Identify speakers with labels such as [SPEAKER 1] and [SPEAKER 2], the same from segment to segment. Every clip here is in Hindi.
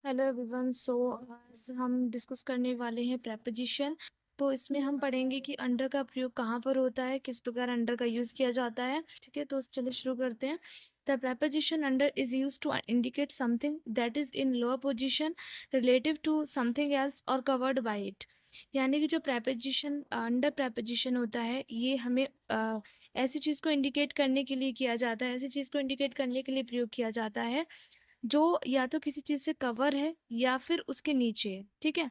[SPEAKER 1] Hello everyone. आज हम डिस्कस करने वाले हैं प्रेपोजिशन। तो इसमें हम पढ़ेंगे कि अंडर का प्रयोग कहाँ पर होता है, किस प्रकार अंडर का यूज़ किया जाता है। ठीक है, तो चलिए शुरू करते हैं। The preposition under is use to indicate something that is in lower position relative to something else और कवर्ड बाय इट। यानी कि जो प्रेपोजिशन अंडर प्रेपोजिशन होता है, ये हमें ऐसी चीज़ को इंडिकेट करने के लिए किया जाता है, ऐसी चीज़ को इंडिकेट करने के लिए प्रयोग किया जाता है जो या तो किसी चीज़ से कवर है या फिर उसके नीचे है। ठीक है,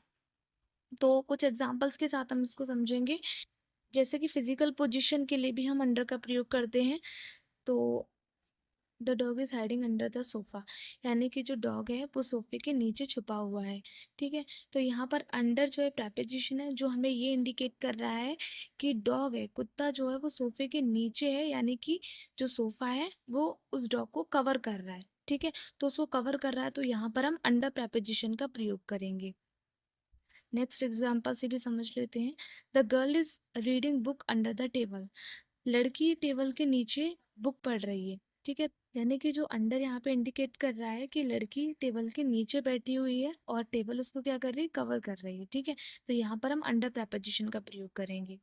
[SPEAKER 1] तो कुछ एग्जांपल्स के साथ हम इसको समझेंगे। जैसे कि फिजिकल पोजीशन के लिए भी हम अंडर का प्रयोग करते हैं। तो the dog is hiding under the sofa, यानी कि जो डॉग है वो सोफे के नीचे छुपा हुआ है। ठीक है, तो यहाँ पर अंडर जो है प्रेपोजिशन है जो हमें ये इंडिकेट कर रहा है कि डॉग है, कुत्ता जो है वो सोफे के नीचे है, यानी कि जो सोफा है वो उस डॉग को कवर कर रहा है। ठीक है, तो उसको कवर कर रहा है, तो यहाँ पर हम अंडर प्रेपोजिशन का प्रयोग करेंगे। नेक्स्ट एग्जाम्पल से भी समझ लेते हैं। The girl is reading book under the table, लड़की टेबल के नीचे बुक पढ़ रही है। ठीक है, यानी कि जो अंडर यहाँ पे इंडिकेट कर रहा है कि लड़की टेबल के नीचे बैठी हुई है और टेबल उसको क्या कर रही है, कवर कर रही है। ठीक है, तो यहाँ पर हम अंडर प्रेपोजिशन का प्रयोग करेंगे।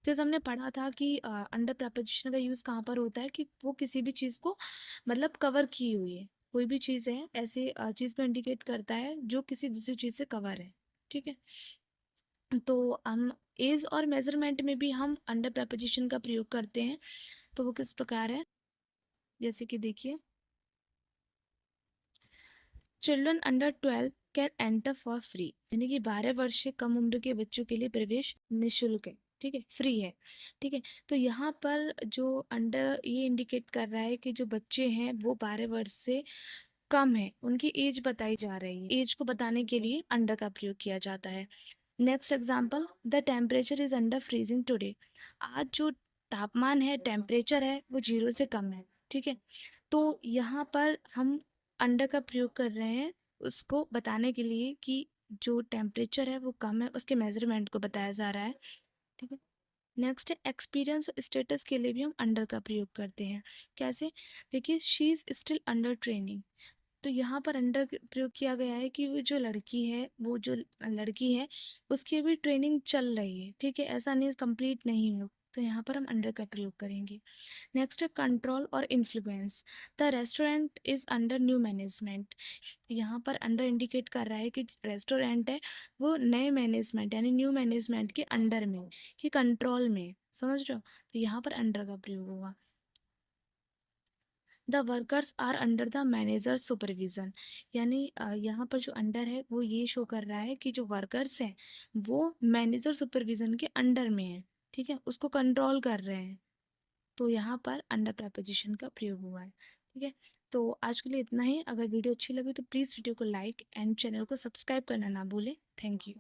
[SPEAKER 1] फिर हमने पढ़ा था कि अंडर प्रेपोजिशन का यूज़ कहाँ पर होता है कि वो किसी भी चीज़ को मतलब कवर की हुई है। कोई भी चीज़ है ऐसे चीज़ को इंडिकेट करता है जो किसी दूसरी चीज़ से कवर है। ठीक है, तो हम एज और मेजरमेंट में भी हम अंडर प्रेपोजिशन का प्रयोग करते हैं। तो वो किस प्रकार है, जैसे कि देखिए, children under 12 can enter for free, यानी कि 12 वर्ष से कम उम्र के बच्चों के लिए प्रवेश निःशुल्क है। ठीक है, फ्री है। ठीक है, तो यहाँ पर जो अंडर ये इंडिकेट कर रहा है कि जो बच्चे हैं वो 12 वर्ष से कम है, उनकी एज बताई जा रही है। एज को बताने के लिए अंडर का प्रयोग किया जाता है। Next example, the temperature is under freezing today, आज जो तापमान है, टेम्परेचर है, वो 0 से कम है। ठीक है, तो यहाँ पर हम अंडर का प्रयोग कर रहे हैं उसको बताने के लिए कि जो टेम्परेचर है वो कम है, उसके मेजरमेंट को बताया जा रहा है। ठीक है, नेक्स्ट है एक्सपीरियंस स्टेटस के लिए भी हम अंडर का प्रयोग करते हैं। कैसे, देखिए, she is still under training, तो यहाँ पर अंडर प्रयोग किया गया है कि वो जो लड़की है, वो जो लड़की है उसकी अभी ट्रेनिंग चल रही है। ठीक है, ऐसा नहीं कंप्लीट नहीं हो, तो यहाँ पर हम अंडर का प्रयोग करेंगे। नेक्स्ट है कंट्रोल और influence, the restaurant is under new management, यहाँ पर अंडर इंडिकेट कर रहा है कि रेस्टोरेंट है वो नए मैनेजमेंट यानी न्यू मैनेजमेंट के अंडर में, कि कंट्रोल में, समझ रहे हो, तो यहाँ पर अंडर का प्रयोग होगा। The workers are under the manager supervision, यानी यहाँ पर जो अंडर है वो ये शो कर रहा है कि जो वर्कर्स हैं वो मैनेजर सुपरविजन के अंडर में है। ठीक है, उसको कंट्रोल कर रहे हैं, तो यहाँ पर अंडर प्रेपोजिशन का प्रयोग हुआ है। ठीक है, तो आज के लिए इतना ही। अगर वीडियो अच्छी लगी तो प्लीज़ वीडियो को लाइक एंड चैनल को सब्सक्राइब करना ना भूलें। Thank you.